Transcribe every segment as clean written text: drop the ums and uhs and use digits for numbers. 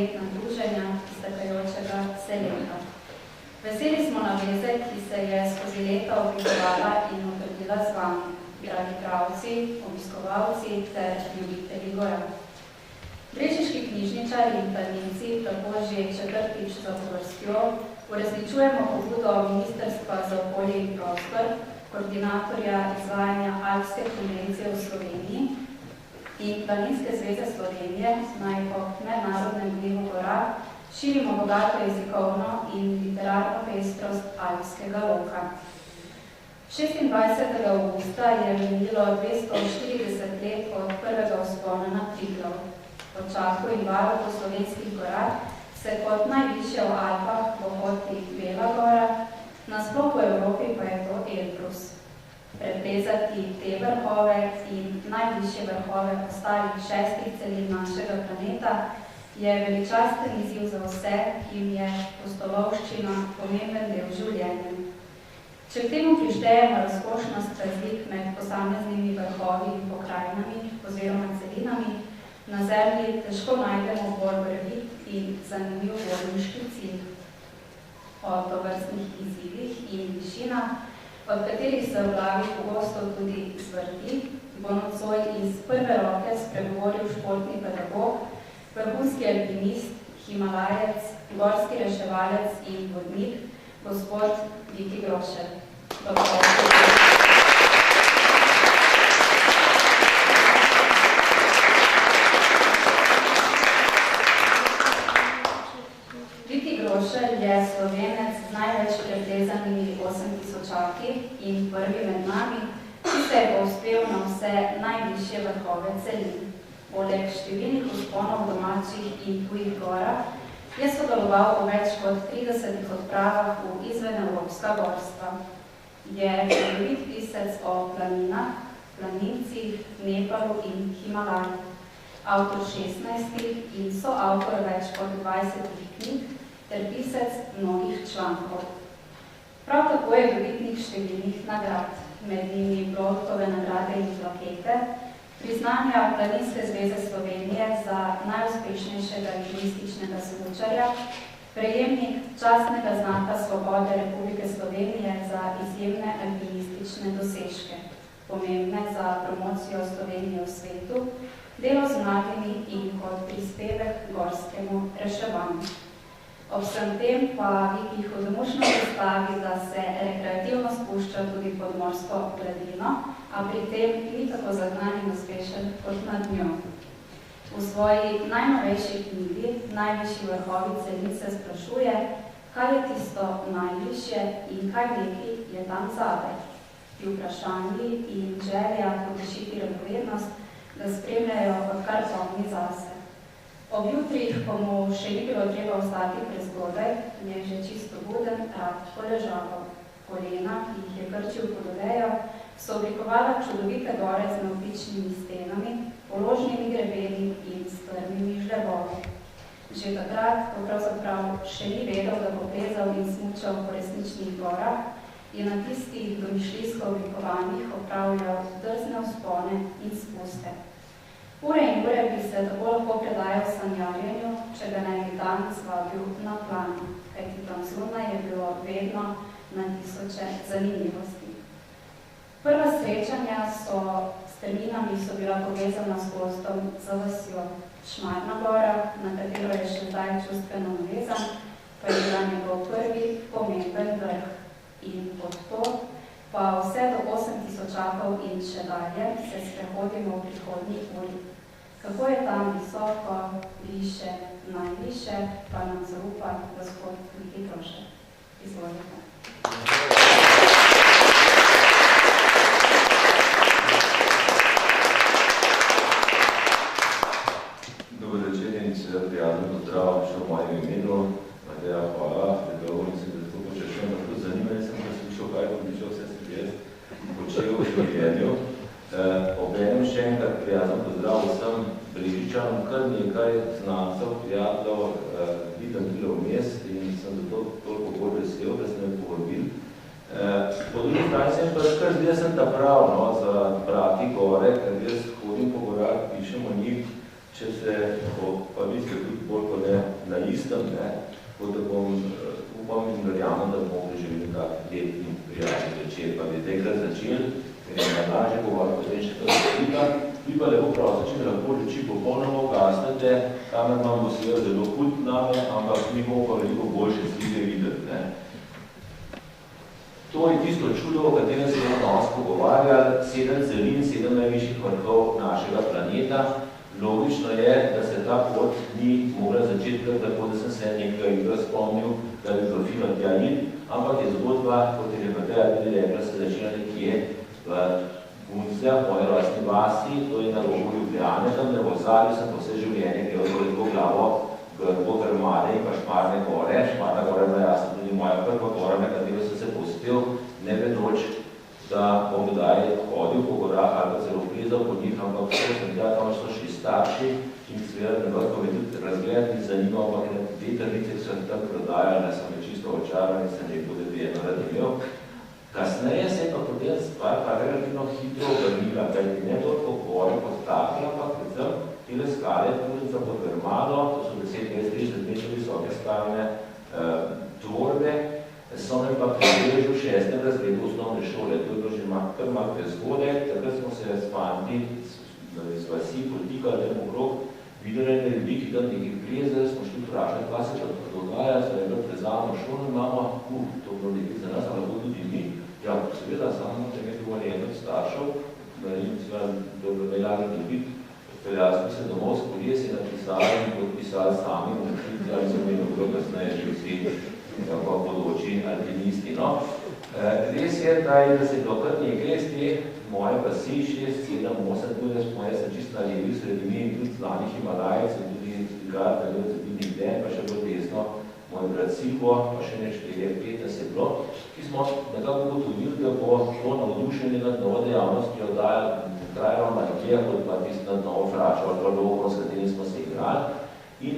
novoletna druženja iztekajočega se leta. Veseli smo naveze, ki se je skozi leta oblikovala in utrdila z vami, dragi pravci, obiskovalci ter ljubitelji gora. Brežiški knjižničari in planinci tako že četrtič zapovrstjo uresničujemo pobudo Ministrstva za okolje in prostor, koordinatorja izvajanja Alpske konvencije v Sloveniji in Planinske zveze Slovenije, naj ob mednarodnem dnevu gora širimo bogato jezikovno in literarno pestrost alpskega loka. 26. avgusta je minilo 240 let od prvega vzpona na Triglav. Od Čaku in Varoku slovenskih gora se kot najvišje v Alpah pohodi Bela gora, nasploh v Evropi pa je to Elbrus. Preplezati te vrhove in najvišje vrhove ostalih 6 celin našega planeta je veličasten izziv za vse, ki jim je pustolovščina pomemben del življenja. Če k temu prištejemo razkošnost razlik med posameznimi vrhovi in pokrajinami oziroma celinami, na zemlji težko najdemo bolj brvit in zanimiv vodniški cilj. O tovrstnih izzivih in višinah, od katerih se v glavi pogosto tudi zvrti, bo nocoj iz prve roke spregovoril športni pedagog, vrhunski alpinist, himalajec, gorski reševalec in vodnik, gospod Viki Grošelj. Viki Grošelj je Slovenec z največ preplezanimi 8000-aki in prvi med nami, ki se je povzpel na vse najvišje vrhove celin. Poleg številnih vzponov domačih in tujih gorah je sodeloval v več kot 30 odpravah v izvenevropska gorstva. Je čudovit pisec o planinah, planincih, Nepalu in Himalaju. Avtor 16 in soavtor več kot 20 knjig ter pisec mnogih člankov. Prav tako je dobitnik številnih nagrad, med njimi Brodkove nagrade in plakete, priznanja Planinske zveze Slovenije za najuspešnejšega alpinističnega smučarja, prejemnik častnega znaka Svobode Republike Slovenije za izjemne alpinistične dosežke, pomembne za promocijo Slovenije v svetu, delo z mladimi in kot prispevek gorskemu reševanju. Ob vsem tem pa Viki hudomušno predstavi, da se rekreativno spušča tudi pod morsko gladino, a pri tem ni tako zagnan in uspešen kot nad njo. V svoji najnovejši knjigi, Najvišji vrhovi celin, se sprašuje, kaj je tisto najvišje in kaj neki je tam zadaj. Ti vprašanji in želja potešiti radovednost, da spremljajo kar pomni zase. Ob jutrih, ko mu še ni bilo treba vstati prezgodaj, je že čisto buden rad poležaval. Kolena, ki jih je krčil pod odejo, so oblikovala čudovite gore z navpičnimi stenami, položnimi grebeni in strmimi žlebovi. Že takrat, ko pravzaprav še ni vedel, da bo plezal in smučal po resničnih gorah, je na tistih domišljijsko oblikovanjih opravljal drzne vzpone in spuste. Ure in ure bi se tako lahko predajal sanjarjenju, če ga ne bi dan zvabil na plano, kajti tam zunaj je bilo vedno na tisoče zanimivosti. Prva srečanja so s terminami so bila povezana s gozdom za vasjo. Šmarna gora, na katero je še zdaj čustveno navezan, pa je bila njegov prvi pomemben vrh. In pod to pa vse do 8000-akov in še dalje se sprehodimo v prihodnji uri. Kako je tam visoko, više, najviše, pa nam zaupa gospod Viki Grošelj. Izvolite. Dober večer in seveda prijazno pozdrav še v mojem imenu. Mateja, hvala, pregovornici, da to počešem, da to zanima. Jaz sem poslušal, kaj pobičal vse sem jaz počel v življenju. Obenem še enkrat prijazno pozdrav vsem Brežičanom, kar nekaj znancev, prijateljev, vidim bilo vmes in sem zato toliko bolj vesel, da sem me povabil. Po drugi strani sem pa skar zdaj sem ta prav, no, za brati gore, ker jaz hodim po gorah, pišem o njih, če se, pa vi ste tudi bolj kot ne istem, tako da upam in verjamem, da bomo preživeli kak letni prijatelj večer, pa bi tekrat začeli, ker je najlažje govoriti, potem še to slika. Vi pa lepo prosim, če lahko reči popolnoma ugasnete, kamerman bo seveda zelo hud name, ampak mi bomo pa veliko boljše slike videti. To je tisto čudo, o katerem se bomo danes pogovarjali, 7 celin, 7 najvišjih vrhov našega planeta. Logično je, da se ta pot ni mogla začeti tako, da sem se nekaj igra spomnil, da bi bilo fino tja in, ampak je zgodba, kot je Mateja tudi rekla, se začela nekje v Gunzljah, moje rojstni vasi, to je na robu Ljubljane, tam na ozadju sem pa vse življenje gledal toliko glavo Grbo, Grmade in pa Šmarne gore. Šmarna gora je bila jasno tudi moja prva gora, na katero sem se povstil, ne vedoč, da bom kdaj hodil po gorah ali pa celo plezal po njih, ampak vse sem tja, tam so šli starši in seveda ne vrko vedeti razgled ni zanimal, ampak na dve trnice, ki so tam prodajali, da sem me čisto očaran in sem rekel, da bi eno rad imel. Kasneje se je pa potem stvar pa relativno hitro obrnila, kajti ne toliko gore kot take, ampak predvsem tele skale, Pulica pod Grmado, to so 10-30 metrov visoke skalne tvorbe, so me pa prebili že v 6. razredu osnovne šole, to je bilo že kar malo prezgode, takrat smo se s fanti, z vasi, potikali tem okrog, videli nekaj ljudi, ki tam nekaj plezali, smo šli vprašati, kaj se pa dogaja, so je bilo prezavno šolno imamo, to bilo nekaj za nas, ali lahko tudi mi. Ja, seveda, samo morate imeti dovoljenje od staršev, in seveda dobro najlažje dobiti. Peljali smo se domov s kolesi, napisali in podpisali sami, ali so imeli okrog kasneje že vsi bodoči alpinisti. No, res je, da se je dokrat nekaj z te moje vasi, 6, 7, 8, tudi jaz sem čisto na levi sredini in tudi slanih Himalajec in tudi Stigar, da je zadnjih den, pa še bolj desno, moj brat Silvo, pa še ne 4-15 je bilo, ki smo nekako ugotovili, da bo šlo navdušenje nad novo dejavnostjo trajalo manjkje, kot pa tisto nad novo fračo ali pa logo, s katerim smo se igrali. In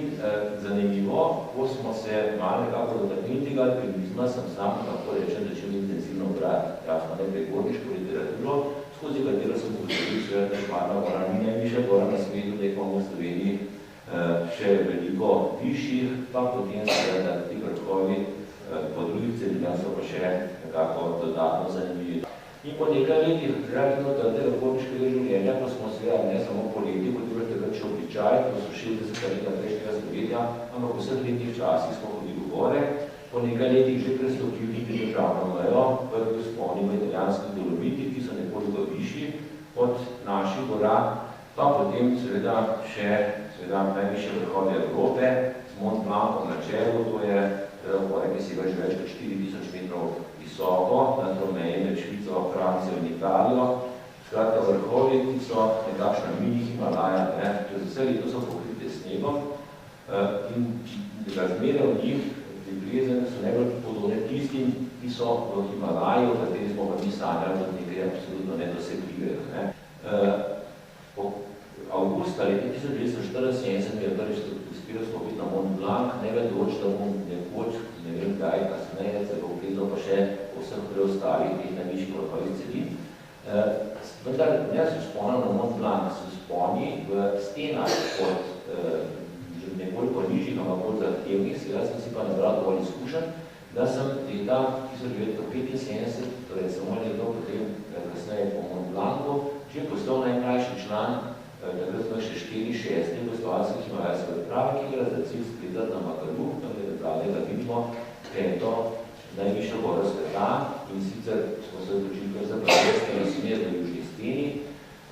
zanimivo, ko smo se malo nekako dotaknili tega alpinizma, sem sam, lahko rečem, začel intenzivno brati, jasno, nekaj gorniško literaturo, skozi katero sem ugotovil, da Šmarna gora ni najvišja gora na svetu, da imamo v Sloveniji še veliko višjih, pa potem seveda ti vrhovi po drugih celinah so pa še nekako dodatno zanimivi. In po nekaj letih relativno trdega gorniškega življenja, ko smo seveda ne samo poleti, kot je takrat še običaj, ko so 60 let prejšnjega stoletja, ampak v vseh letnih časih smo hodili gore, po nekaj letih že prestopili državno mejo, prvi vzponi v italijanskih Dolomitih, ki so nekoliko višji od naših gora, pa potem seveda še najvišje vrhove Evrope, z Mont Blancom na čelu, to je gore, ki sega že več kot 4000 metrov visoko, na to meji med Švico, Francijo in Italijo. Skratka, vrhovi, ki so nekakšna mini Himalaja, čez vse leto so pokrite snegom in razmere v njih, priplezene so najbolj podobne tistim, ki so v Himalaju, v kateri smo pa mi sanjali, da nekaj je absolutno nedosegljivega. Avgusta leta 1974 je prvič uspelo stopiti na Mont Blanc, ne vedoč, da bom nekoč, ne vem kaj, kasneje, celo ogledal pa še vseh preostalih teh najvišjih vrhovih celin. Vendar ne se vzpomnil na Mont Blanc, se vzpomni v stenah pod nekoliko nižjih, ampak bolj zahtevnih, seveda sem si pa nabral dovolj izkušen, da sem leta 1975, torej samo leto potem kasneje po Mont Blancu, že postal najmlajši član takrat smo še 4-6 jugoslovanskih himalajskih odprave, ki gre za cilj skledati na Makalu, tam je zadnje, da vidimo peto najvišjo goro sveta in sicer smo se odločili za pravljske smer v južni steni.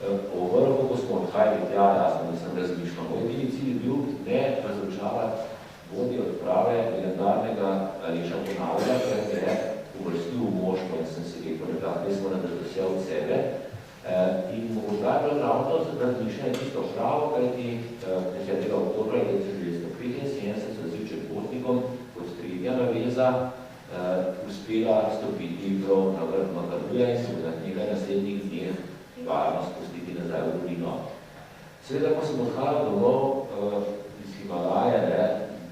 Po vrhu, ko smo odhajali tja, jasno nisem razmišljal. Moj edini cilj je bil ne razočarati vodje odprave legendarnega Aleša Ponavlja, ker je uvrstil v moštvo in sem si rekel, nekako ne smo nadrosel od sebe. In mogoče je bilo ravno to razmišljanje tisto pravo, kajti 10. oktobra 1975 so zjutraj potnikom kot tretja naveza uspela stopiti prav na vrh Makaluja in se v nekaj naslednjih dneh varno spustiti nazaj v dolino. Seveda, ko sem odhajal domov iz Himalaja,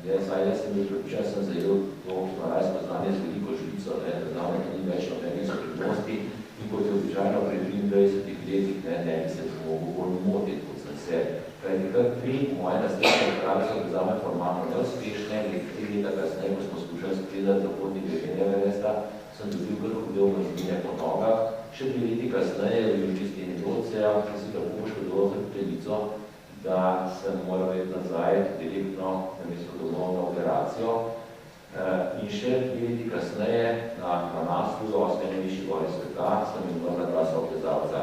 saj jaz sem bil pripričan, sem zajel to himalajsko znanje z veliko žlico, da znamo tudi več nobenih skrivnosti in kot je običajno pri 23 letih ne bi se mogel bolj motiti, kot sem se Kajti kar 3 moje naslednje krave so bezame formalno neuspešne, 3 leta kasneje, ko smo skušali spredati za potni greben Everesta, sem dobil kar hude umazmine po nogah. Še 2 leti kasneje je bil čisti inovacija, ki si tako poškodoval za hrbtenico, da sem moral iti nazaj direktno na mesto domov na operacijo. In še 2 leti kasneje na 12. 8. najvišji gori sveta sem imel na 2 soplezalca.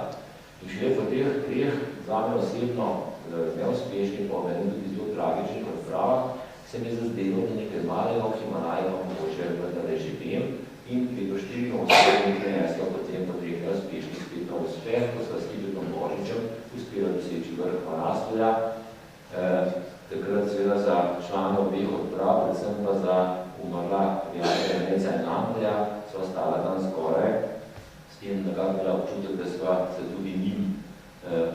In še po teh 3 zame osebno neuspešnih, pa omenim tudi zelo tragičnih odpravah, se mi je zazdelo, da nekaj malega v Himalajah mogoče vendar živim in leto 84 preneslo potem po 3 neuspešnih spet na uspeh, ko sva s Tibetom Božičem uspela doseči vrh Manasluja. Takrat seveda za člane obeh odprav, predvsem pa za umrla Reneca in Andreja, sva stala tam zgoraj, s tem nekako bila občutek, da sva se tudi njim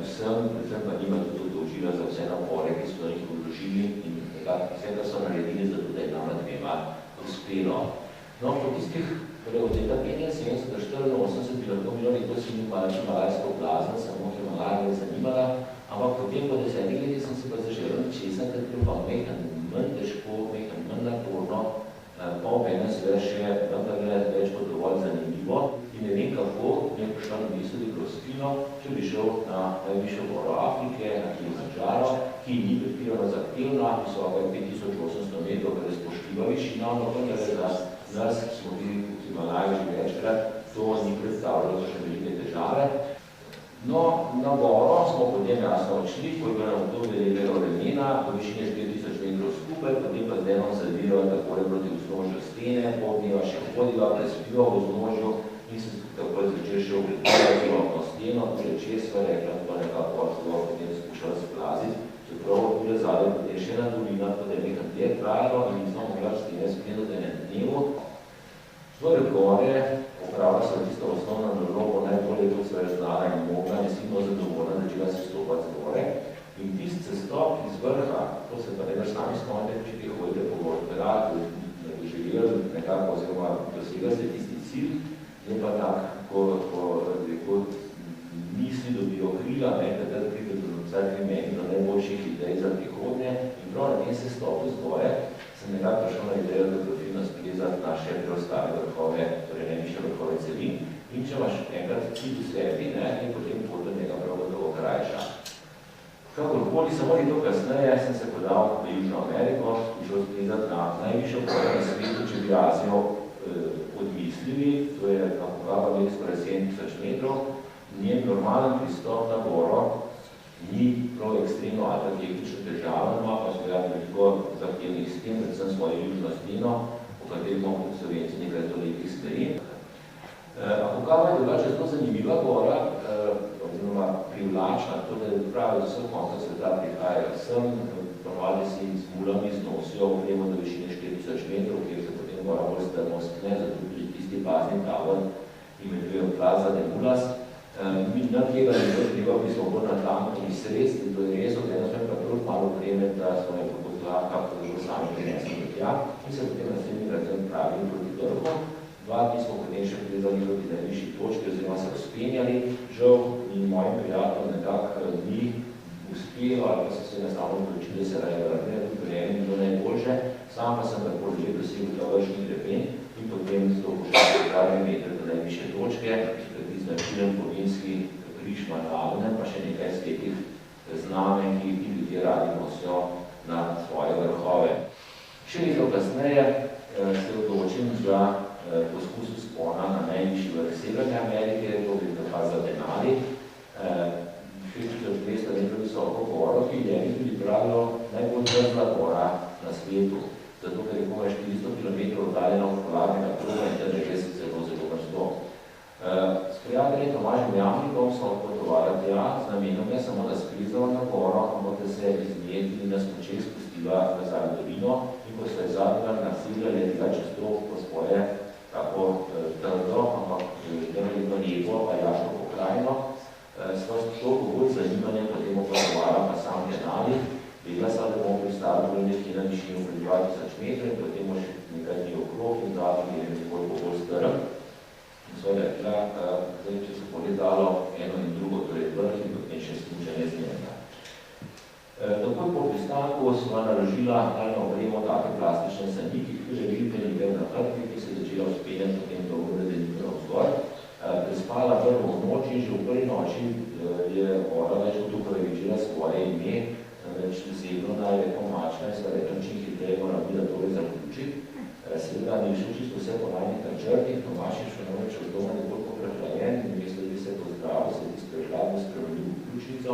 vsem, predvsem pa njima tudi odložila za vse napore, ki so jih vložili in nekako vse, kar so naredili, zato da je nama dvema uspelo. No, po tistih, torej od leta 75 do 84 bi lahko bilo nekdo si himalajsko oblazno, samo Himalaja me zanimala, ampak potem po 10 leti sem se pa zaželel česa, ker bilo pa manj težko, manj naporno, pa obenem seveda še vendarle več kot dovolj zanimivo. In ne vem kako, mi je prišla na misel Grosfino, če bi šel na najvišjo goro Afrike, na Kilimanjaro, ki ni predpirano zahtevna, visoka je 5800 metrov, kar je spoštljiva višina, no pa je za nas, ki smo bili v Himalaju že večkrat, to ni predstavljalo še velike težave. No, na goro smo potem jasno odšli, ko je bilo na obdobje lepega vremena, po višini 4000 metrov skupaj, potem pa z denom zavirala takole proti vznožju stene, podneva še hodila, prespiva v vznožju in se tako zvečer še obletila celotno steno, torej čez sva rekla, da nekako sva potem skušala splaziti, čeprav bile zadaj potem še na dolina, tako da je nekaj dlje trajalo in nismo mogla stene spredati enem dnevu. Šlo gore, opravila sem tisto osnovno nalogo, najbolje kot sva je znala in mogla, nesilno zadovoljna, začela se stopati z gore. In tist sestop iz vrha, to se pa ne sami spomnite, če ti hodite po gorperat, da bi želeli nekako oziroma dosega se tisti cilj, je pa tak, ko misli dobijo krila, da pride do vsaj meni do najboljših idej za prihodnje. In prav na tem sestopu zgore sem nekako prišel na idejo, da profilno splezati naše preostale vrhove, torej najvišje vrhove celin. In če imaš enkrat cilj v sebi, je potem pot do njega prav gotovo krajša. Kakorkoli, samo leto kasneje sem se podal v Južno Ameriko, skušal splezati na najvišjo goro na svetu, če bi Azijo odmislili, to je Aconcagua med skoraj 7000 metrov. Njen normalen pristop na goro ni prav ekstremno atraktično težaven, ima pa seveda veliko zahtevnih sten, predvsem svojo južno steno, po kateri bomo kot Slovenci nekaj tolikih stvari. Aconcagua je drugače zelo zanimiva gora, oziroma privlačna, to da pravi z vseh koncev sveta prihajajo sem, ponovadi si z mulami znosijo opremo do višine 4000 metrov, kjer se potem gora bolj strmo skne, zato tudi tisti bazni tabor imenujejo Plaza de Mulas. Mi na tega nekaj treba bi smo bolj natančni sredstvi, to je res, od eno smo pa prav malo vreme, da smo nekaj podlaka že sami prinesli do tja in se potem naslednji razem pravili proti vrhu. 2 dni smo potem še plezali proti najvišji točki, oziroma se vzpenjali, žal in mojim prijateljem nekako ni uspelo, ali pa so se enostavno odločili, da se raje vrne, tudi vreme ni bilo najboljše, sam pa sem tako že dosegel ta vršni grepen in potem s to pošli meter do najvišje točke, značilen povinski križ Manavne, pa še nekaj slepih znamen, ki ljudje radi nosijo na svoje vrhove. Še leto kasneje se odločim za poskus vzpona na najvišji vrh Severne Amerike, to bi pa za Denali, 6200 metrov visoko goro, ki je tudi pravilo najbolj trzla gora na svetu, zato ker je komaj 400 km oddaljena od polarnega kruga in tam je res zelo mrzlo. S prijateljem Tomažem Jamnikom smo odpotovali tja, z namenom ne samo da splezala na goro, ampak da se iz nje tudi na smučeh spustila nazaj v dolino in ko so je zadnjega nasilja letila čez to po svoje tako trdo, ampak neveliko lepo, pa jaško pokrajino, smo s toliko bolj zanimanjem potem opotovala pa sam Denali. Vedela sem, da bomo pristali nekje na višini pred 2000 metrov in potem bomo še nekaj dni okrog in zadnji je nekoliko bolj strm. In so rekla, če se bo dalo eno in drugo, torej vrh in potem še smučanje z njega. Takoj po pristanku sva naložila tajno opremo take plastične saniki, ki želili penitev na hrbti, ki se začela vzpenjati potem dolgo ledenito navzgor. Prespala prvo v noči, že v prvi noči je Ora več kot upravičila svoje ime, več zebno naj je pomačna in sva rekla, čim hitreje moram bila torej zaključiti. Seveda ni šlo čisto vse po najnih načrtih, Tomaš je šel namreč od doma nekoliko prehlajen in mesto bi se pozdravil, se tisto prehladno spremenil v ključnico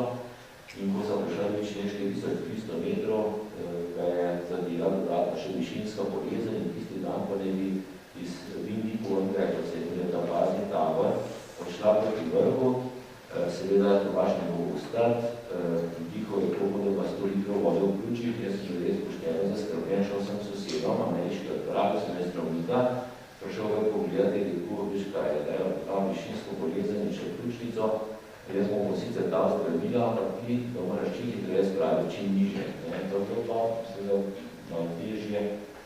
in ko so prišli več 4300 metrov, ga je zadela dodatna še višinska bolezen in tisti dan pa ne bi iz Vindipolnega, ko se je ta bazni tabor, odšla proti vrhu, seveda Tomaš ne bo ostati, dihal je toliko, da pa 100 litrov vode v ključih, jaz sem res pošteno zaskrbljen, šel sem sosedom, ameriški odpravil sem je zdravnika, prišel ga pogledati, rekel, viš kaj je, da je ta višinsko bolezen in še ključnico, jaz bomo sicer ta zdravila, ampak ti, da moraš čim hitreje spraviti čim niže. To pa seveda malo težje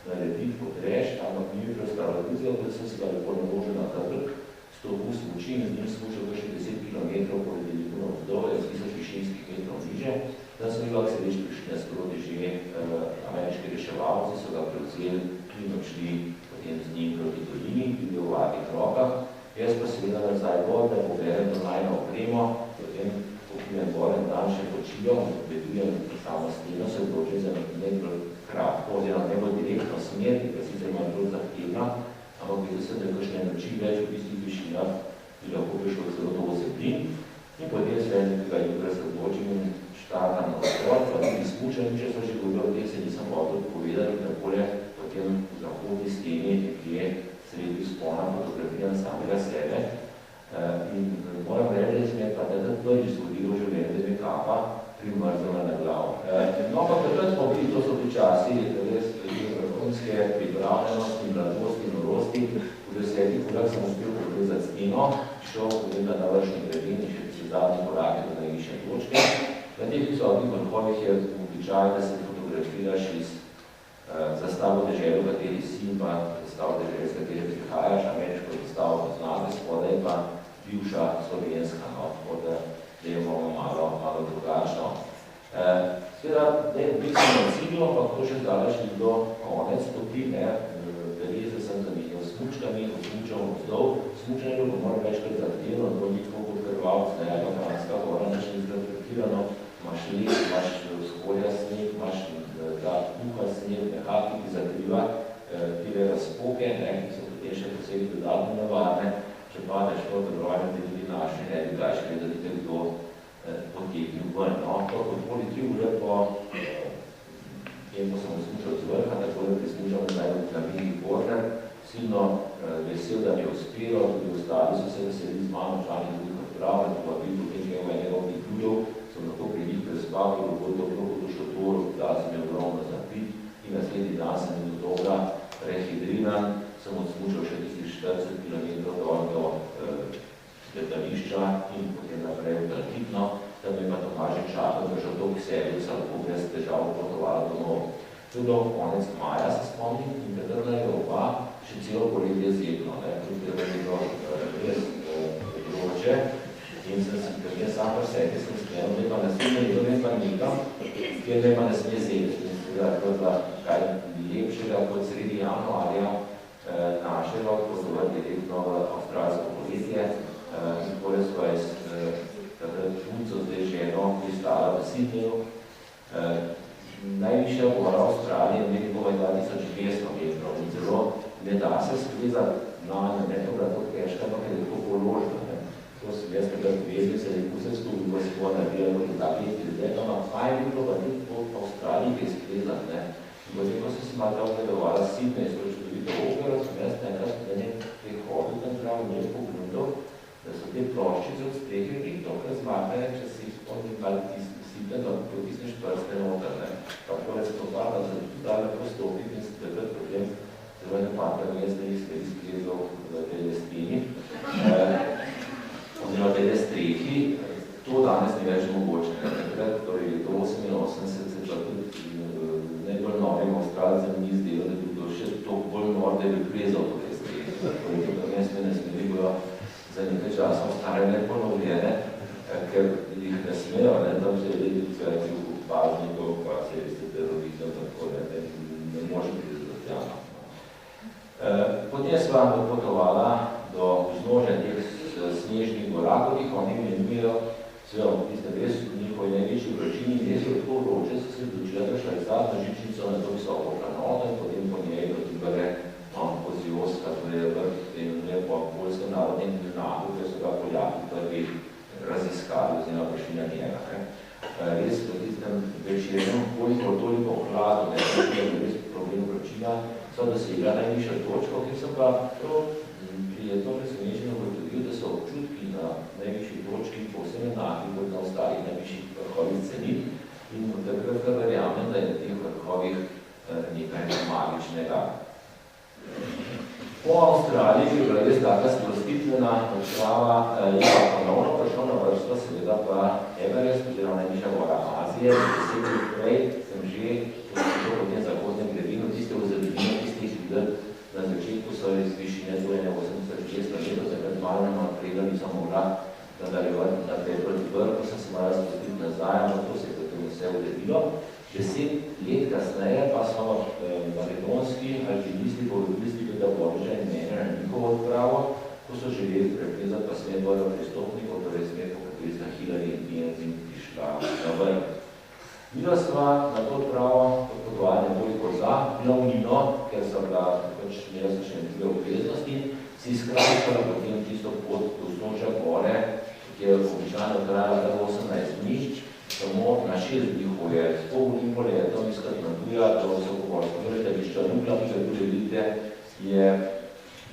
narediti, potreš, ampak ni bi preostala drugega, da sem si ga lepo naložil na hrbet, stopil smuči in z njim smučil še 10 km po ledeniku navzdol, 1000 višinskih metrov niže. Tam sem bil, se več prišli na sproti že ameriški reševalci, so ga prevzeli in odšli potem z njim proti dolini, tudi v ovakih rokah. Jaz pa seveda nazaj gor, da pogledam do najno opremo, potem pokrijem gor en dan še počijo, vedujem samo steno, se odločim za nekaj kratko, oziroma ne bo direktno smer, ki sicer ima zelo zahtevna, ampak videl sem, da je kakšne noči več v tistih višinah, bi lahko prišlo celo do zeplin. In potem se nekega jutra se odločim in štartam na sport, pa tudi smučam, če so že govorili o tem, se nisem hotel povedati, takole potem v zahodni steni nekje sredi vzpona fotografiram samega sebe. In moram reči, da se mi je pa takrat prvič zgodilo v življenju, da mi kapa primrzala na glavo. No, pa takrat smo bili, to so ti časi, res vrhunske pripravljenosti, mladosti, norosti. V 10 urah sem uspel povezati steno, šel potem na vršni grebin in še se zadnji korake do najvišje točke. Na teh visokih vrhovih je običaj, da se fotografiraš iz zastavo deželo, v kateri si in pa zastavo deželo, z kateri prihajaš, ameriško zastavo poznate, spodaj pa bivša slovenska, no, tako da je malo drugačno. Seveda, bil sem na cilju, ampak to še zdaleč ni bilo konec poti, Tereze sem zamenjal s smučkami, smučal vzdol, smučanje je bilo moram večkrat zahtevno, to ni tako kot Hrvalc, Franska gora, nič ni zgrafirano, imaš let, imaš skorja sneg, imaš ta puha sneg, mehaki, ki zakriva tile razpoke, ki so potem še posebej dodatno nevarne, če padeš to odrojene, da tudi naše ne bi daj še vedeti, da kdo poteknil ven. No, to okoli 3 ure po tem, ko sem smučal z vrha, tako da prismučal nazaj v Klavini Porter, silno vesel, da mi je uspelo, tudi ostali so se veseli z mano, člani drugih odpravljati, pa bil potem že v enega od kljujev, sem lahko pri njih prespal, ki bo to prvo do šotoru, da sem je ogromno zapit in naslednji dan sem bil dobra rehidrinan, sem odsmučal še tistih 40 km do letališča in potem naprej v Tratitno, da me pa Tomažek čakal, da že to k sebi, da se lahko brez težav potovala domov. Tudi do konec maja se spomnim in takrat je oba še celo poletje zebno, tudi da je bilo res vroče in sem si potem sam po sebi sem sklenil, da je pa naslednje leto ne pa nekam, kjer ne pa ne sme zebno. In seveda je bila kaj lepšega kot sredi januarja našega odpotovati direktno v avstralsko poletje. In poleg svoje punco zdaj ženo, ki je stala v Sydneyju. Najvišja gora Avstralije je nekaj 2200 metrov in zelo ne da se splezati na ne to bila to težka, ampak je tako položno. To sem jaz takrat vedel, se je vse skupaj v svoje naredila kot takih izgled, ampak fajn bi bilo pa tudi po Avstraliji kaj splezati. In potem, ko sem si malo ogledovala Sydney, so čudovito opero, sem jaz nekaj prehodil tam zdravo nje pogledal, da so te ploščice od strehe in to razmakne, če si spomnim malo tisne, da potisneš prste noter. Tako je stopada, da se da lepo stopiti in se takrat potem zelo ne patka mesta in se izglezal v tej steni. Oziroma tej strehi, to danes ni več mogoče. Takrat, torej do 88 se pa tudi najbolj novim Avstralcem ni zdelo, da bi bilo še toliko bolj nor, da bi plezal po tej strehi. Torej, to mesta ne smeli bojo za nekaj časa ostale neponovljene, ker jih ne smejo, tam se je vedeti, v bazni sva dopotovala do vznožja teh snežnih gora, kot jih oni imenujejo, seveda v tistem res njihovi največji vročini, res je tako vroče, so se odločila, da šla izraz na žičnico na to visoko planoto in potem po njej dotibale Pozioska, to je vrh in po Poljskem narodnem junaku, ker so ga Poljaki prvi raziskali oziroma prišli na njega. Res v tistem večernem, koliko toliko hladu, ne res problem vročina, so dosegla najvišjo točko, ker sem pa prijetno presenečeno ugotovil, da so občutki na najvišji točki povsem enaki kot na ostalih najvišjih vrhovih cenin in takrat verjamem, da je na teh vrhovih nekaj magičnega. Po Avstraliji je bila res taka sprostitvena odprava, je pa ponovno prišlo na vrsto, seveda pa Everest, oziroma najvišja gora Azije. 10 let prej sem že poslušal po tem zahodnem grebinu, tiste v zadnjino, tiste videli na začetku so iz višine dojene 8600 metrov, takrat malo napredno nisem mogla nadaljevati naprej proti vrhu, sem se morala spustiti nazaj, ampak to se je potem vse uredilo. 10 let kasneje pa so makedonski alpinisti povedali, da Borža in mene na njihovo odpravo, ko so želeli preplezati pa smet bojo pristopnikov, torej smet, po kateri sta Hillary in Bienzin prišla na vrh. Bila sva na to odpravo odpotovali nekoliko za glavnino, ker so bila, imela so še druge obveznosti, si skrajšala potem čisto pot do vznožja gore, ki je običajno trajala 18 dni, samo na 6 dni hoje, s polnim poletom iz Katmanduja do Visokovorskega letališča Nukla, ki ga tudi vidite,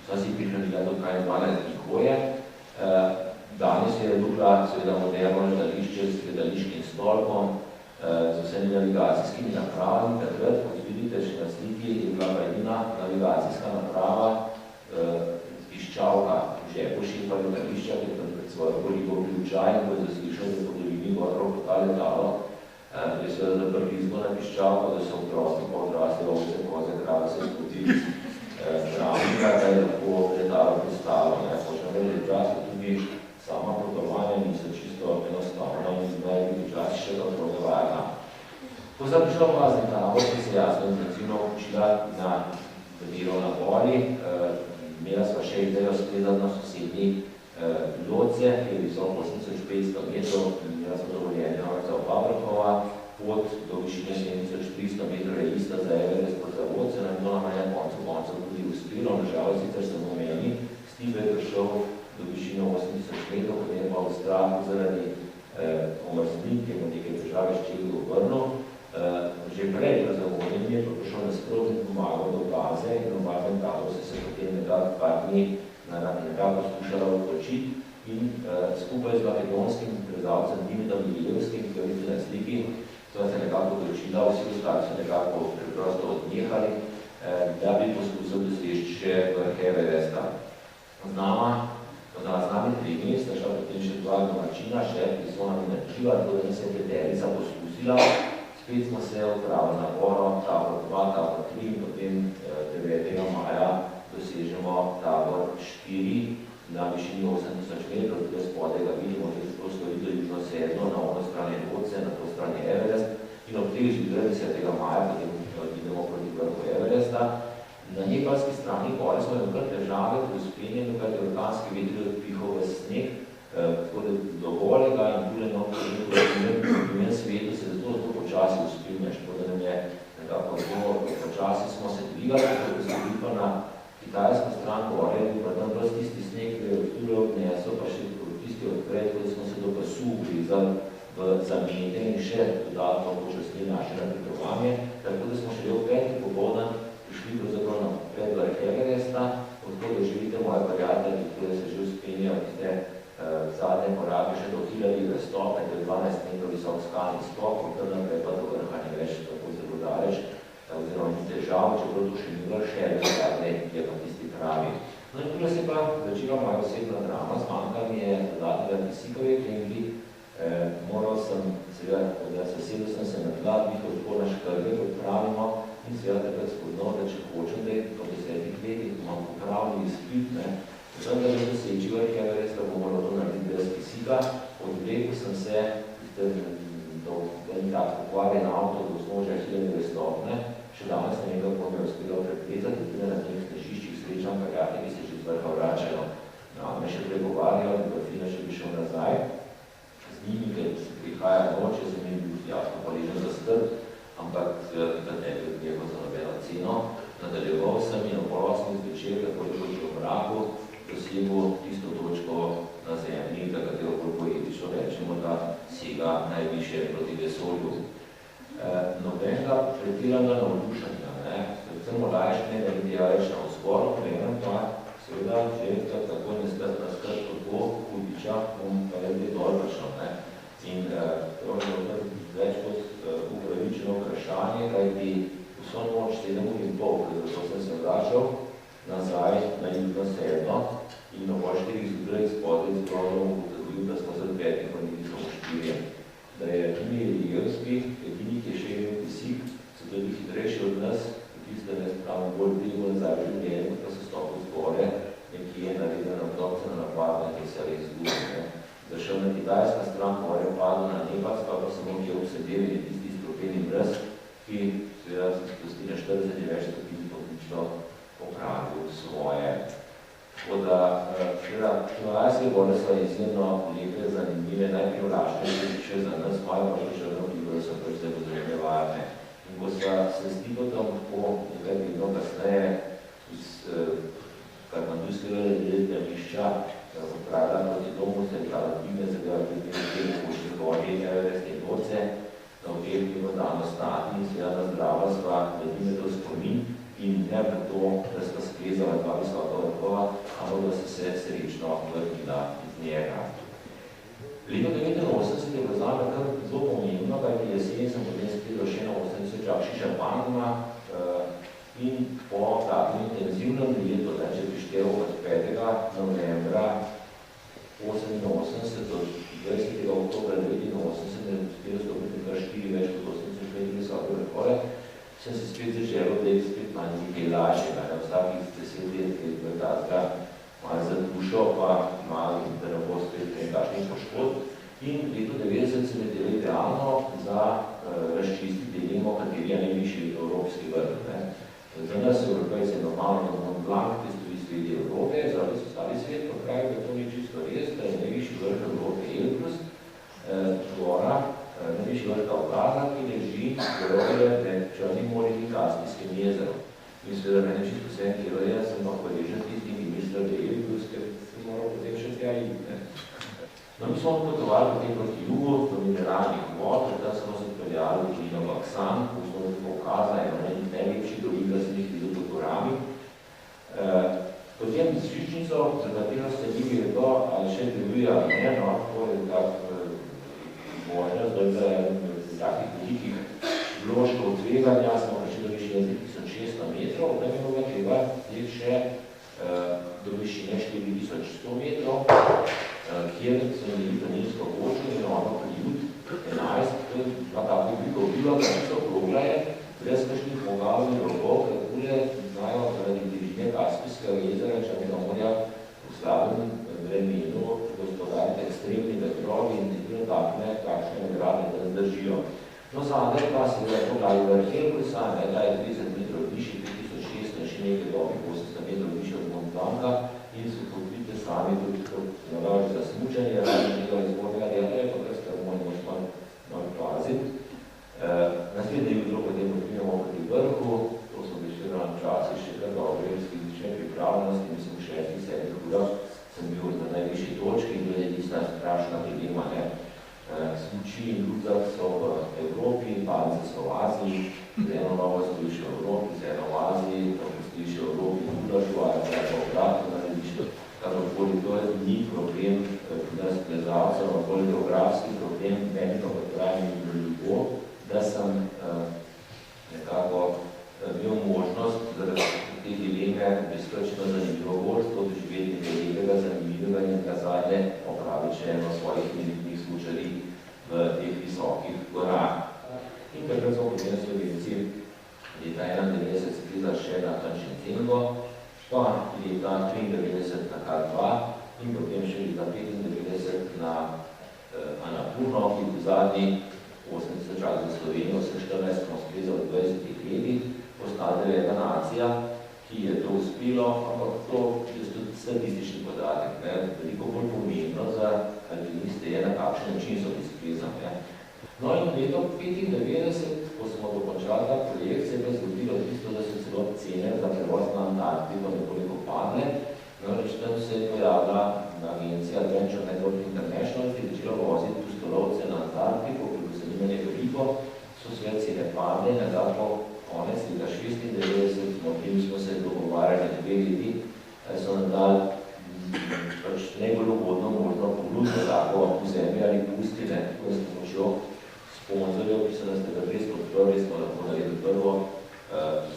sva si prihranila do 12 dni hoje. Danes je Nukla seveda moderno letališče s letališkim stolpom, z vsemi navigacijskimi napravami. Takrat, kot vidite še na sliki, je bila pa edina navigacijska naprava piščalka v žepu šefa letališča, ki je tam pred svojo gorivo ključaj in ko je zaslišal, da podolini gor po ta letalo. Je seveda zaprli izgona piščalko, da so otroci pa odrasli ovce, koze, krave se spoti travnika, da je lahko letalo pristalo. Počnem reči, včasih tudi sama potovanja niso čisto enostavna in naj biti včasih še tako nevarna. Ko sem prišla v Vazni tabor, ki se jasno intenzivno učila na delo na gori, imela sva še idejo spredati na sosednji Loce, ki je visoko 8500 metrov, imela sva dovoljenja za oba vrhova, pot do višine 7300 metrov je ista za Everest kot za Loce, no nama je na koncu tudi uspelo, nažalost sicer sem omeni, Steve je prišel do višine 8000 metrov, potem pa v strahu zaradi omrznik, ki je v nekaj države ščeli obrnil. Že prej razumljen je prišel nasprotnik pomagal do baze in v Vazen tabor se potem nekako par dni nekako poskušala odpočiti in skupaj z makedonskim prezavcem Dimitom Miljevskim, ki ga vidite na sliki, so se nekako odločila, vsi ostali so nekako preprosto odnehali, da bi poskusil doseči še vrh Everesta. Z nami 3 dni sta šla potem še 2 domačina, še ki so nam inačiva, tako da se je peterica poskusila. Spet smo se odpravili na goro, tabor 2, tabor 3 in potem 9. maja dosežemo tabor 4 na višini 8000 metrov, tukaj spodaj ga vidimo, že prosto videli južno sedno, na ono strani Loce, na to strani Everest in ob teh življenj 10. maja potem idemo proti vrhu Everesta. Na nepalski strani gore smo imeli kar težave pri vzpenjenju, kajti orkanski veter je odpihal v sneg, tako da do golega in tuleno v svetu se zato počasi uspilneš, tako da nam je nekako zelo počasi smo se dvigali, tako se bili pa na kitajsko stran gore, pa tam prost tisti sneg, ki je odtuljo odnesel, pa še tisti odpred, tako da smo se do pasu ugrizali v zamete in še dodatno počasnili naše napredovanje, tako da smo šele v 5. popoldan prišli pravzaprav na predvrh Everesta, odkud da živite moje prijatelji, tukaj se že uspenjajo tiste zadnje korake še do Hillary stopne, to je 12 metrov visok skalni skok, in kar naprej pa do vrha ne več tako zelo daleč, oziroma ni težav, čeprav to še ni vrh Everesta, je pa tisti pravi. No in tukaj se pa začela moja osebna drama, zmanjka mi je dodatnega kisikove kembi, moral sem, seveda, zasedel sem se na tla, bih odporna škrge, kot pravimo, in seveda takrat spoznal, da če hočem, da je po 10 letih imam popravni izpit, sem da že doseči vrh Everesta, bom moral to narediti brez kisika. Odvlekel sem se do tak pokvarjen avto do vznožja Hillary stopne, še danes ne vem, kako mi je uspelo preplezati, tudi na teh težiščih srečam prijatelji, nadaljeval sem in oprosni zvečer, tako da kot v mraku, dosegel tisto točko na zemlji, da katero bolj poetično rečemo, da sega najviše proti vesolju. Nobenega pretiranga navdušanja, predvsem olajšnega in dialečna vzporu, prenem pa seveda že tako nestrpna skrb kako hudiča, pa je dolgočno. In to je več kot upravičeno vprašanje, kajti vso noč 7:30, zato sem se vračal nazaj na jutro 7 in ob 4 zjutraj spodaj zgodno ugotovil, da smo za 5 hodili samo 4. Da je tudi Jelski, edini, ki je še imel pisik, so bili hitrejši od nas, tiste ne spravno bolj bligo nazaj v življenju, pa so stopili zgore, nekje naredili na vdobce na napadne, ki se res zgubi. Zašel na kitajska stran, more padlo na Nepac, pa samo kje obsedeli tisti stropeni brez, ki seveda se spusti na 40 več stopili poklično opravil svoje. Tako da, Himalajske gore so izjemno lepe, zanimive, najprivlačnejše še za nas, moje pa še črno figure so pač zelo zelo varne. In ko se s Tibotom po nekaj tedno kasneje iz Katmandujskega letališča odpravila proti domu, se je bila Dvine, zadeva pri tem pošli gori Everestne gorce, na očem je dano stati in seveda na zdrava sva Dvine to spomin in ne v to, da sta sklezala dva visoka vrhova, ampak da se srečno vrnila iz njega. Leto 1989 je bilo zame kar zelo pomembno, kajti jesen sem potem sklezal še na 80 čakši Šampanima in po takem intenzivnem letu, če prišteval od 5. novembra 88 do 20. oktobra 89, je uspelo stopiti kar 4 več kot 85 visoke vrhove, sem se spet začel, da je spet manj nekaj lažjega. Vsakih 10 let je bilo tazga malo za dušo, pa malo, da ne bo spet nekakšnih poškodb. In leto 90 se mi delo idealno za razčistiti dilemo, kateri je najvišji evropski vrh. Za nas Evropejce je normalno Mont Blanc, ki stoji sredi Evrope, za res ostali svet, pa pravi, da to ni čisto res, da je najvišji vrh Evrope Elbrus, gora, najvišji vrh Kaukaza, ki leži gorovje med Črnim morjem in Kaspijskim jezerom. In seveda mene čisto vse, kjer je, sem pa hvaležen tistim, ki mislijo, da je Elbrus, ker se moral potem še tja iti. No, mi smo potovali potem proti jugu, do mineralnih vod, da smo se peljali v dolino Baksan, ko smo do Kaukaza, eno najlepših dolin, da se njih videl pod gorami. Potem z žičnico, za katero ste ni vedo, ali še deluje ali ne, no, to je tak vojna, zdaj za takih velikih vložkov tveganja, smo prišli do višine 3600 metrov, da bi mogla treba zdaj še do višine 4100 metrov, kjer so imeli planinsko kočo in ono prijut 11, pa tako veliko bilo, da so okroglaje, brez kakšnih pogalnih rokov, kakule znajo zaradi divine Kaspijskega jezera Črnega morja v slabem vremenu gospodariti ekstremni vetrovi in nekaj takne, kakšne nagrade, da zdržijo. No, zadaj pa se je to gledali vrh Elbrusa, da je 30 metrov višji, 5600 in še nekaj dobrih 800 metrov višji od Mont Blanca in so podvite sami tudi nalaži za smučanje, različnega izbornega dela, pa kar strmo in močno malo paziti. Naslednje jutro potem odpinjamo proti vrhu, to smo prišli na časi še kar dobro iz fizične pripravljenosti, mislim v 6-7 urah sem bil na najvišji točki in to je tista strašna dilema, smuči in rudzak so v Evropi, palce so v Aziji, z eno novo stojiš v Evropi, z eno v Aziji, tako stojiš v Evropi in uražu, ali pa je obratno narediš. Kakorkoli to ni problem pri nas plezalcev, okoli geografski problem, meni pa pravim veliko, da sem nekako imel možnost zaradi te dileme beskrčno zanimivo vodstvo doživeti nekaj lepega, zanimivega in kazanje opraviti še eno svojih militnih smučarij v teh visokih gorah. In takrat smo potem Slovenci leta 91 sklizali še na Tanšencengo, pa leta 93 na K2 in potem še leta 95 na Annapurno, ki v zadnji 80 čas za Slovenijo, vse 14 smo sklizali v 20 letih, postala 9. nacija, ki je to uspelo, ampak to je tudi statistični podatek, veliko bolj pomembno za alpiniste je, na kakšen način so izklizali. No in leto 95, ko smo dokončali ta projekt, se je pa zgodilo tisto, da so celo cene za 2 leti, so nam dali pač najbolj ugodno možno ponudno tako vzemlje ali pusti, tako s pomočjo sponzorjev, ki so nas takrat res podprli, smo lahko naredili prvo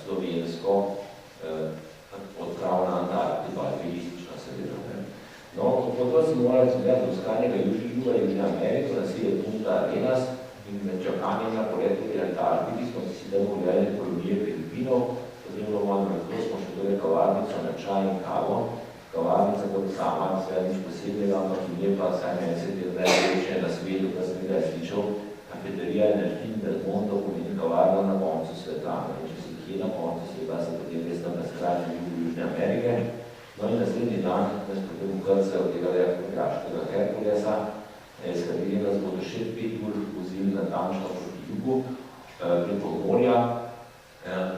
slovensko odprav na Antarktidi, alpinistično seveda. No, potem smo morali izgledati do skrajnega Južnega in Ameriko, naselje Punta Arenas in med čakanjem na poletu v Antarktidi smo si tam pogledali kolonije Filipinov, potem smo še torej kavarnico na čaj in kavo. Kavarnica kot sama, sve nič posebnega, ampak in je pa vsaj meni se te najlepše na svetu, da sem ga sličal, kafeterija Energin Belmondo pomeni kavarna na koncu sveta. Če si kje na koncu sveta, se potem res tam na skrajnem jugu Južne Amerike. No in naslednji dan nas potem ukrce od tega graškega Herkulesa, s katerim nas bodo še 5 ur vozili natančno proti jugu, preko morja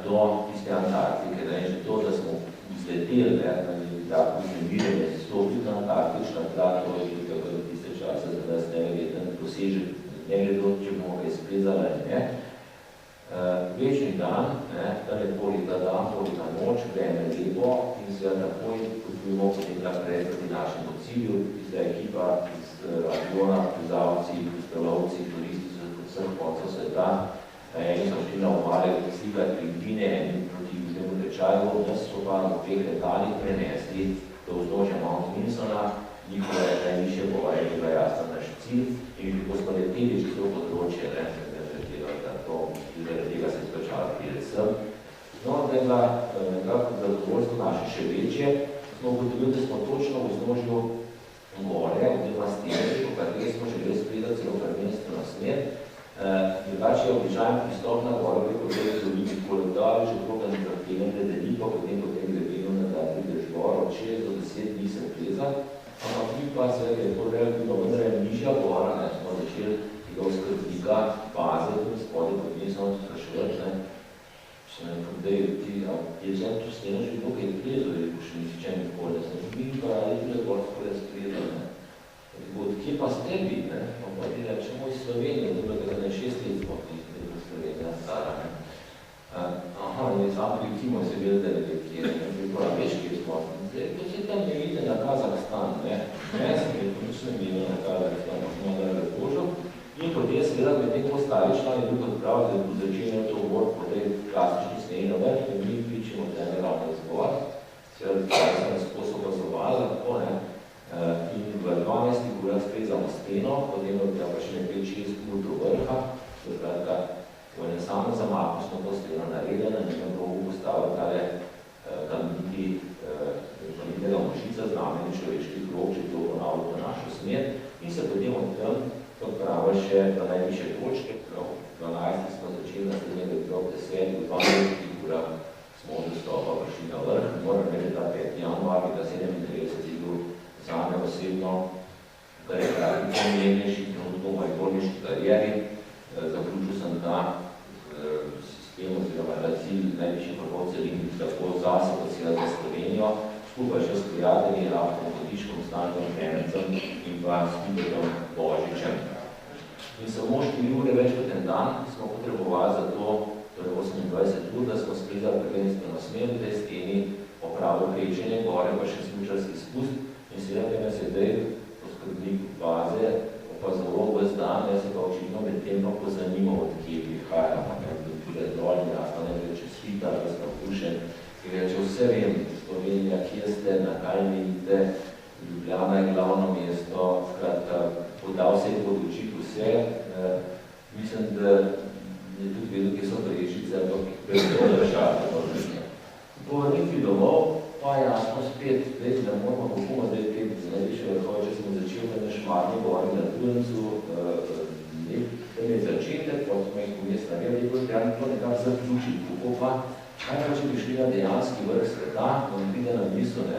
do tiste Antarktike. In že to, da smo izleteli, tako iznemirjenje, stopiti na Antarktična tla, to je tudi tako do tiste čase, za nas neverjeten dosežek, ne glede, če bomo kaj splezali ali ne. Večni dan, ta polita dan, polita noč, vreme lepo in seveda takoj potujemo potem naprej proti našemu cilju, tista ekipa iz aviona, plezalci, postalovci, turisti z vseh koncev sveta. Eni so šli na obale slikati pingvine, eni proti južnemu tečaju, nas so pa v 2 letalih prenesli do vznožja Mount Winsona, njihove najvišje govoje je bila jasna naš cilj in ko smo leteli čez to področje, zaradi tega se izplačala pride sem. No, da je bila nekako zadovoljstvo naše še večje, smo ugotovili, da smo točno v vznožju gore, oziroma stene, po kateri smo želeli spredati celo prvenstveno smer. Drugače je običajen pristop na goro, preko tega zoliti koledali, že koga ne zahtevnem ledeliko, potem gledeno na ta prideš gor, od 6 do 10 dni se pleza. Ampak mi pa se je to relativno vendar nižja gora, smo začeli tega oskrbnika, baze, tudi spodaj pod njej smo spraševali, če ne podejo ti, je zem tu steno že dokaj plezo, je bo še nisi čem nikoli, da sem mi pa radi tudi gor skoraj sprezali. Odkje pa ste vi, pa ti rečemo iz Slovenije, dobro, da ne 6 let smo ti, da je Slovenija stara. Aha, in sam pri Kimo se videl, da je kje, bi bila več kje smo. To se tam ne vidi na Kazahstan, ne sem je točno videl na Kazahstan, pa smo da razložil. In potem seveda, med tem ostali člani drug odprav, da bo začenjal to gor po tej klasični snegi na več, da mi pričemo teme ravno izgovor. Seveda, kaj sem nas sposobazovali, lahko, in v 12 urah sprezamo steno, potem da pa še nekaj 6 ur do vrha, skratka, v enem samem zamahu smo to steno naredili, na njem rogu postavili tale kamnitega možica, znamenje človeških rok, če to ponavljamo v našo smer, in se potem od tam odpravili še na najvišje točke. V 12 smo začeli naslednjega jutra, v 10 do 12 urah smo od dostopa prišli na vrh. Moram reči, da 5. januar, da 37 je bil zame osebno, kar je krati pomembnejši trenutno v moji bolniški karieri. Zaključil sem ta sistem oziroma cilj najvišjih vrhov celin, tako zase kot seveda za Slovenijo, skupaj še s prijatelji, Raftom Kodiškom, Stankom Hemecem in pa s Pibetom Božičem. In samo 4 ure več kot en dan smo potrebovali za to, torej 28 ur, da smo splezali prvenstveno smer v tej steni, opravili krečenje gore, pa še smučarski spust. In seveda nas je zdaj oskrbnik baze opazoval ves dan, se pa očitno med tem pa pozanimal, od kje prihaja, da pride dol in jasno ne reče svita, da smo pušen. In reče, vse vem, Slovenija, kje ste, na kaj menite, Ljubljana je glavno mesto, skratka, podal se je podočiti vse. Mislim, da je tudi vedel, kje so Brežice, ampak predvsem držati. Po vrnitvi domov, pa jasno spet, zdaj ne moramo, kako bomo zdaj pet najvišje vrhove, če smo začeli na Šmarni gori na Turencu, tam je začetek, pa smo jih vmes naredili, ko treba to nekako zaključiti. Kako pa, kaj pa če bi šli na dejanski vrh sveta, ko ne pride na misel,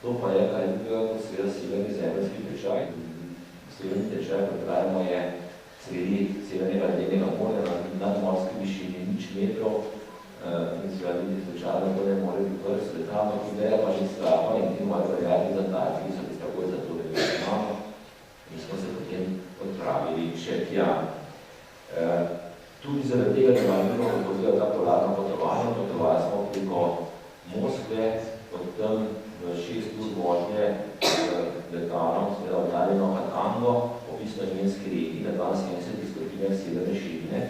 to pa je, kaj drugega, kot seveda severni zemeljski tečaj. Severni tečaj, kot pravimo, je sredi severnega ledenega morja na nadmorski višini nič metrov, in seveda ljudi slučajno, ko ne more biti vrh sveta, ampak ideja pa že strava in ti moji prijatelji za Antarktidi so bi takoj za to, da bi imamo. In smo se potem odpravili še tja. Tudi zaradi tega, da vam imamo pozivati ta polarno potovanje, potovali smo preko Moskve, od potem v 6 ur vožnje letalom, seveda oddaljeno Hatango, opisno njenski regiji na 72 stopinjah severne širine,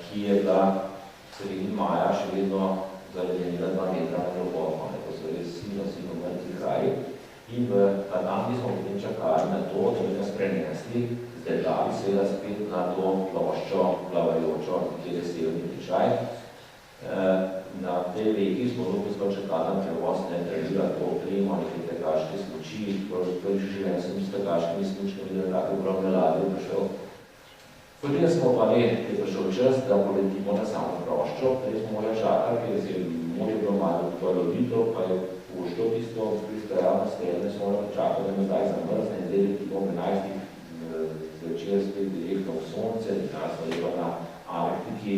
ki je bila sredi maja še vedno zaledenila 2 metra na globoko. To so res silno mrtvi kraji. In v Hatangi smo potem čakali na to, da bi nas prenesli, zdaj dali seveda spet na to ploščo plavajočo, kjer je severni tečaj. Na tej reki smo lahko čakali na prevoz, ne trebila to opremo, neke tekaške smuči, prvič življenj sem s tekaškimi smučkami, da je tako ogromne ladje prišel. Potem smo pa je prišel čas, da poletimo na samo ploščo, prej smo morali čakati, ker je morje bilo malo polovito, pa je pošto tisto pristajalo stelne, smo morali počakati, da me zdaj zamrzne in zdaj letimo v 11. zvečer spet direktno v sonce, nekaj smo lepa na Arktiki,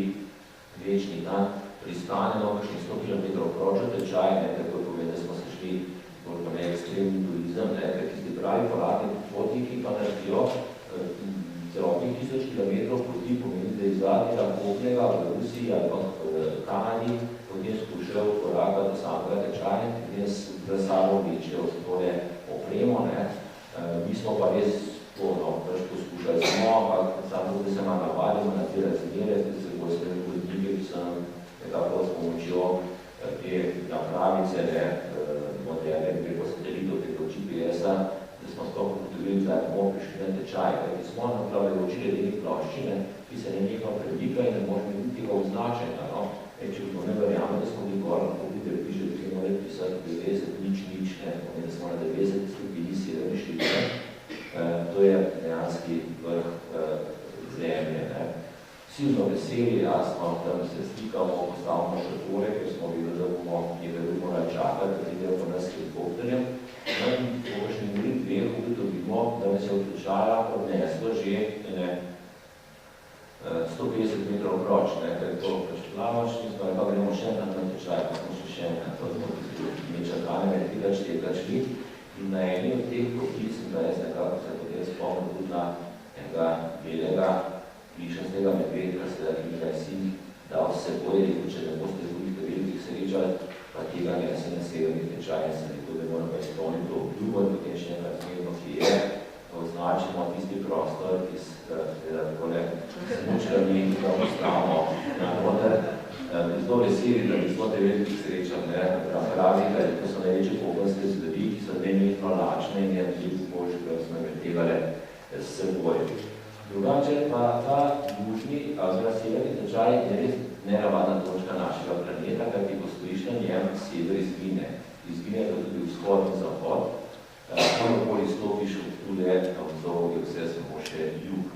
večni dan, pristanemo kakšni 100 km proč od tečaj, tako povem, da smo se šli v ekstremni turizem, ker tisti pravi polatni potniki pa naredijo celotnih 1000 km poti, pomeni, da iz zadnjega kopnega v Rusiji ali v Kanadi, potem skušajo korakati do samega tečaja, potem s sabo večjo tole opremo. Mi smo pa res poskušali smo, ampak samo da se malo navadimo na te razmere, da se bolj srednji vodnike, ki sem nekako s pomočjo te napravice, moderne preko satelitov, preko GPS-a, da smo sploh ugotovili, da bomo prišli na tečaj, kajti smo napravljajoči ledeni ploščine, ki se nenehno premika in ne možemo biti tega označenja. Če bi ne verjame, da smo bili gor, lahko bi piše, da smo morali pisati 90, nič, da smo na 90 stopili severne širine. To je dejanski vrh zemlje. Silno veseli, jasno, tam se slikamo, postavimo šatore, ker smo videli, da bomo nekaj morali čakati, da pridejo po nas helikopterjem. In po kakšni uri dveh ugotovimo, da nas je od tečaja odneslo že 150 metrov proč, ker je to pač plavač, in smo pa gremo še na tečaj, pa smo še enkrat, to smo čakali med 3-4 šli. In na eni od teh poti sem da jaz nekako se potem spomnil tudi na enega belega ličnostnega medvedka, ki mi ga je sin dal s seboj, rekel, če ne boste drugih velikih srečali, pa tega ne se na severni tečaj, in sem rekel, da moram pa izpolniti to obljubo in potem še enkrat smerno, ki je, označimo tisti prostor, ki takole smučkami, da ostavimo na noter. Zelo veseli, da bi smo te velikih srečal, pravi, da to so največje pogonske zgodi, ki so nenehno lačne in je tudi božje, ki smo metegale s seboj. Drugače pa ta južni, oziroma severni tečaj je res neravadna točka našega planeta, kajti ko stojiš na njem, sever izgine. Izgine pa tudi vzhod in zahod. Kamorkoli stopiš od tule, na vzdolj je vse samo še jug.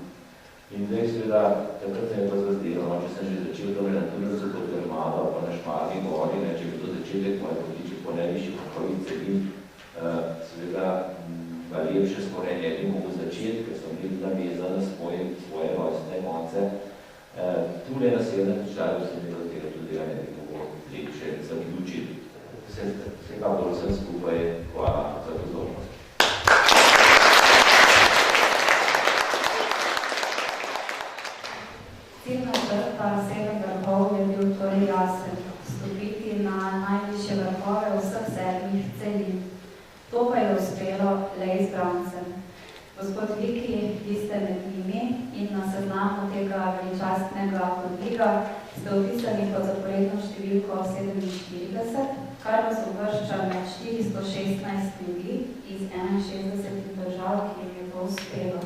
In zdaj seveda, takrat se mi pa zazdelo, če sem že začel tole na Turcu kot Germano, pa na Šmarni gori, če bi to začetek moje potiče po najvišji pokrovi celin, seveda lepše skoraj ne bi mogel začeti, ker sem bil navezan na svoje rojstne konce. Tule na severnem tečaju se mi tega tudi ne bi mogel lepše zaključiti. Vsekakor vsem skupaj hvala za pozornost. Ciljna črta sedem vrhov je bil torej jasen, vstopiti na najvišje vrhove vseh 7 celin. To pa je uspelo le izbrancem. Gospod Viki, vi ste med njimi in na seznamu tega veličastnega podviga ste opisali pod zaporedno številko 47, kar vas uvršča med 416 ljudi iz 61 držav, ki jim je to uspelo.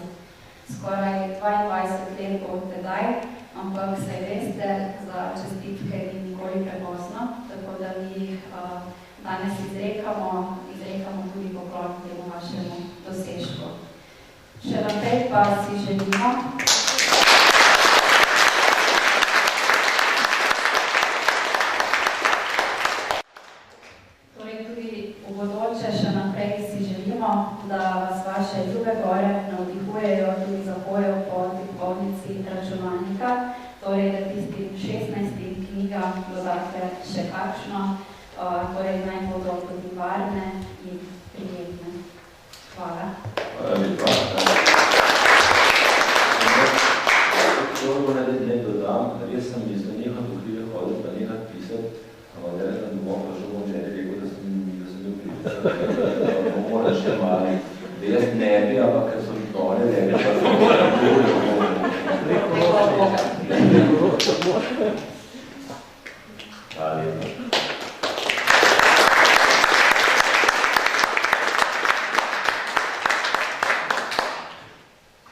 Skoraj 22 let od tedaj, ampak se veste, za čestitke ni nikoli prepozno, tako da mi danes izrekamo tudi poklon temu vašemu dosežku. Še naprej pa si želimo, torej tudi v bodoče še naprej si želimo, da vas vaše ljube gore navdihujejo tudi za hojo po tipkovnici računalnika, torej da tistim 16 knjigam dodate še kakšno, torej naj bodo tudi varne in prijetne. Hvala. Hvala lepa. Toliko ne dodam, res sem nehat v hribe hodil, pa nehat pisati, ampak da domov prišel bom že rekel, da sem Moram še mali. Jaz ne bi, ampak ker so dole, ne bi, pa so Hvala lepa.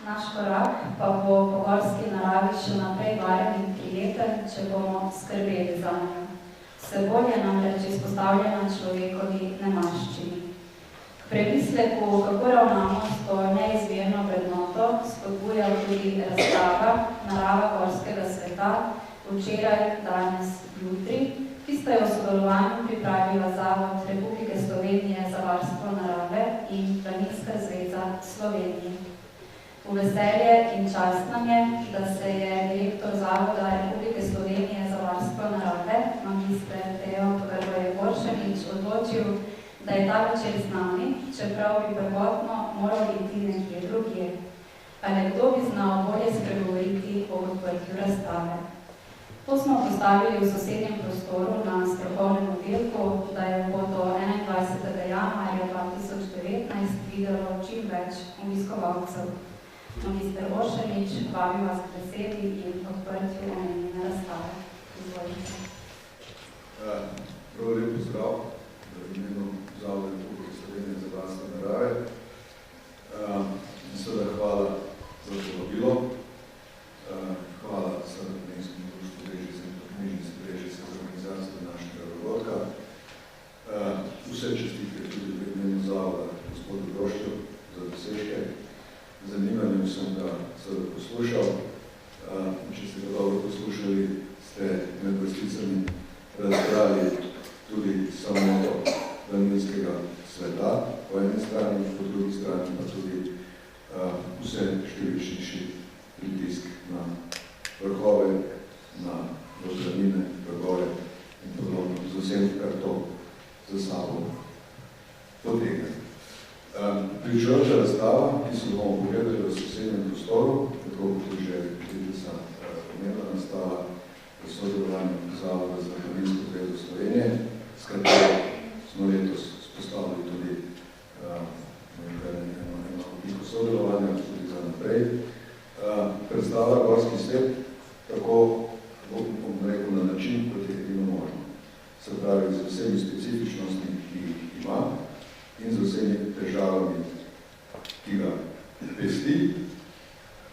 Naš korak pa bo po gorski naravi še naprej varen in prijeten, če bomo skrbeli za njo. Vse bolj je namreč izpostavljena človekovi nemaščini. K premisleku, kako ravnamo s to neizmerno vrednoto, spodbuja tudi razstava Narava gorskega sveta, včeraj, danes, jutri, ki sta jo v sodelovanju pripravila Zavod Republike Slovenije za varstvo narave in Planinska zveza Slovenije. V veselje in čast nam je, da se je direktor Zavoda Republike Slovenije za varstvo narave, magister Teo Goršanič, odločil, da je ta večer z nami, čeprav bi prvotno moral biti nekje drugje. A nekdo bi znal bolje spregovoriti o odprtju razstave. To smo postavili v sosednjem prostoru na strokovnem oddelku, da je bo do 21. januarja 2019 videlo čim več obiskovalcev. Magister Goršanič, vabim vas k besedi in odprtju omenjene razstave. Izvolite. Prav lep pozdrav v imenu Zavoda Republike Slovenije za varstvo narave. Seveda hvala za povabilo. Hvala seveda Planinskemu društvu Brežice in Knjižnici Brežice za organizacijo našega dogodka. Vse čestitke tudi v imenu Zavoda gospodu Grošču za dosežke. Zanimanjem sem ga seveda poslušal. Če ste ga dobro poslušali, ste med vrsticami razbrali tudi samoto planinskega sveta, po eni strani, po drugi strani pa tudi vse številčnejši pritisk na vrhove, na planine, vrhove in podobno, z vsem, kar to za sabo potegne. Pričujoča razstava, ki se bomo pogledali v sosednjem prostoru, tako kot že Lidisa omenila, nastala v sodelovanju Zavoda za Planinsko zvezo Slovenije, s katero smo letos spostavili tudi eno obliko sodelovanja, tudi za naprej. Predstavlja gorski svet tako, bom rekel, na način, kot je edino možno. Se pravi, z vsemi specifičnostmi, ki jih ima, in z vsemi težavami, ki ga pesti,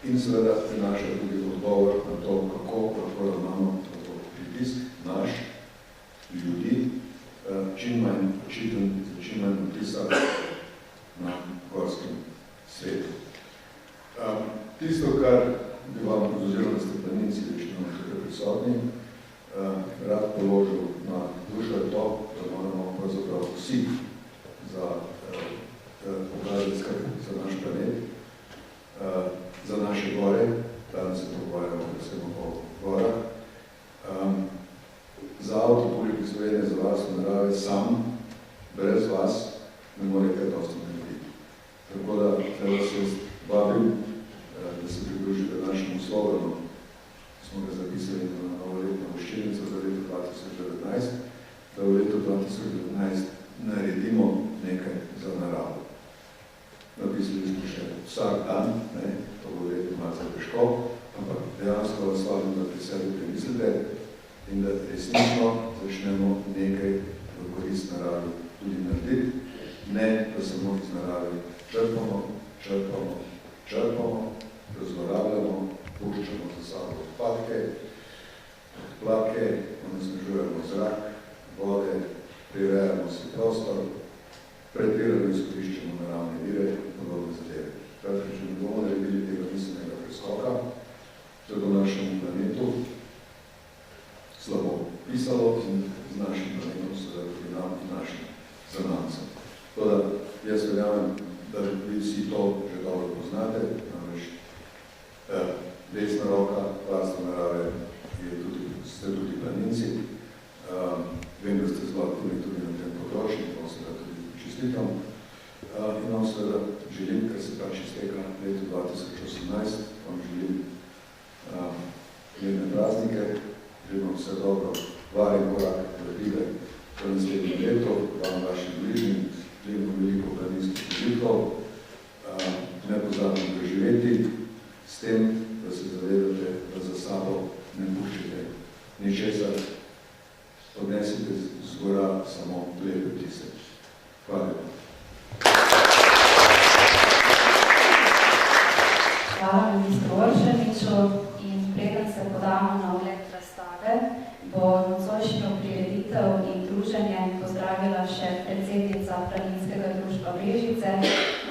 in seveda prinaša tudi odgovor na to, kako lahko ravnamo na to pritisk naš, ljudi, čim manj očiten, čim manj vtisa na gorskem svetu. Tisto, kar bi vam, oziroma da ste planinci večino tukaj prisotni, rad položil na dušo je to, da moramo pravzaprav vsi za pokazati skrb za naš planet, za naše gore, danes se pogovarjamo predvsem o gorah. Zavod Republike Slovenije za varstvo narave sam, brez vas, ne more kaj dosti narediti. Tako da vas jaz vabim, da se pridružite našemu sloganu, smo ga zapisali na novoletno voščilnico za leto 2019, da v letu 2019 naredimo nekaj za naravo. Napisali smo še vsak dan, to bo verjetno malce težko, ampak dejansko vas vabim, da pri sebi premislite in da resnično začnemo nekaj v korist naravi tudi narediti, ne da samo iz narave črpamo, razvorabljamo, puščamo za sabo odpadke, odplake, onesnažujemo zrak, vode, prirejamo si prostor, pretirano izkoriščamo naravne vire in podobne zadeve. Kratka, če ne bomo naredili tega miselnega preskoka, se bo našemu planetu slabo pisalo in z našim planetom seveda tudi nam in našim zanamcem. Tako da jaz verjamem, da vi vsi to že dobro poznate, namreč desna roka varstva narave ste tudi planinci. Vem, da ste zelo aktivni tudi na tem področju, pa seveda tudi čestitam. In vam seveda želim, ker se pač izteka leto 2018, vam želim mirne praznike, želim vse dobro, varen korak, predvive v naslednjem letu, vam vašim bližnjim samo lepe tise. Hvala lepa. Hvala ministru Oršaniču in preden se podamo na ogled razstave, bo nocojšnjo prireditev in druženje pozdravila še predsednica Planinskega društva Brežice,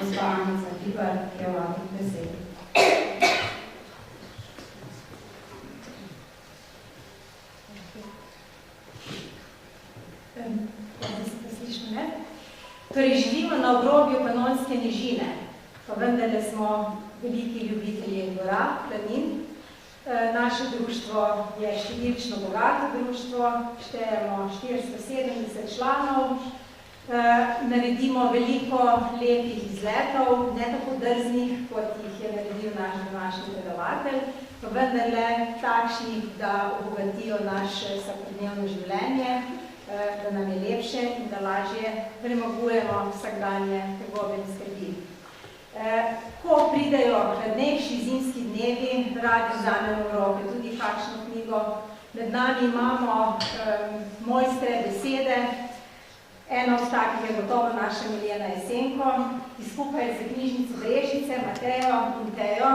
gospa Anica Hribar, ki je vladi k besedi. Torej, živimo na obrobju Panonske nižine, pa vendarle smo veliki ljubitelji gora, planin. Naše društvo je številčno bogato društvo, štejemo 470 članov, naredimo veliko lepih izletov, ne tako drznih, kot jih je naredil naš današnji predavatelj, pa vendarle takšnih, da obogatijo naše vsakodnevno življenje, da nam je lepše in da lažje premagujemo vsakdanje tegobe in skrbi. Ko pridejo hladnejši zimski dnevi, radi vzamemo v roke tudi kakšno knjigo. Med nami imamo mojstre besede. Ena od takih je gotovo naša Miljena Jesenko, ki skupaj z knjižnico Brežice, Matejo in Tejo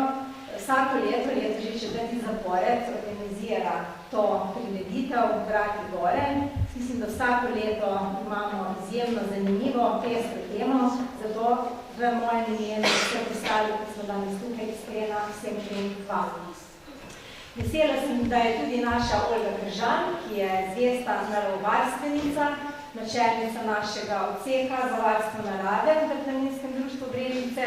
vsako leto že četrti zapored organizira to prireditev Vrati gore. Mislim, da vsako leto imamo izjemno zanimivo pestro temo, zato v mojem imenu vse ostali, ki smo danes tukaj, iskreno vsem želim hvala. Vesela sem, da je tudi naša Olga Kržan, ki je zvesta naravovarstvenica, načelnica našega odseka za varstvo narave v Planinskem društvu Brežice,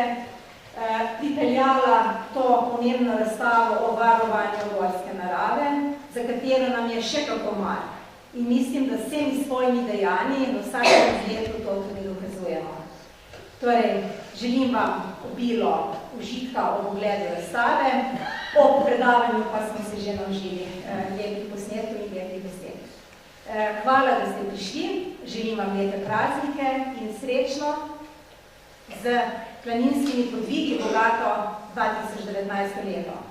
pripeljala to pomembno razstavo o varovanju gorske narave, za katero nam je še kako mar. In mislim, da s vsemi svojimi dejanji v vsakem izletu to tudi dokazujemo. Torej, želim vam obilo užitka ob ogledu razstave, ob predavanju pa smo se že naužili lepih posnetkov in lepih besed. Hvala, da ste prišli, želim vam lepe praznike in srečno z planinskimi podvigi bogato 2019 leto.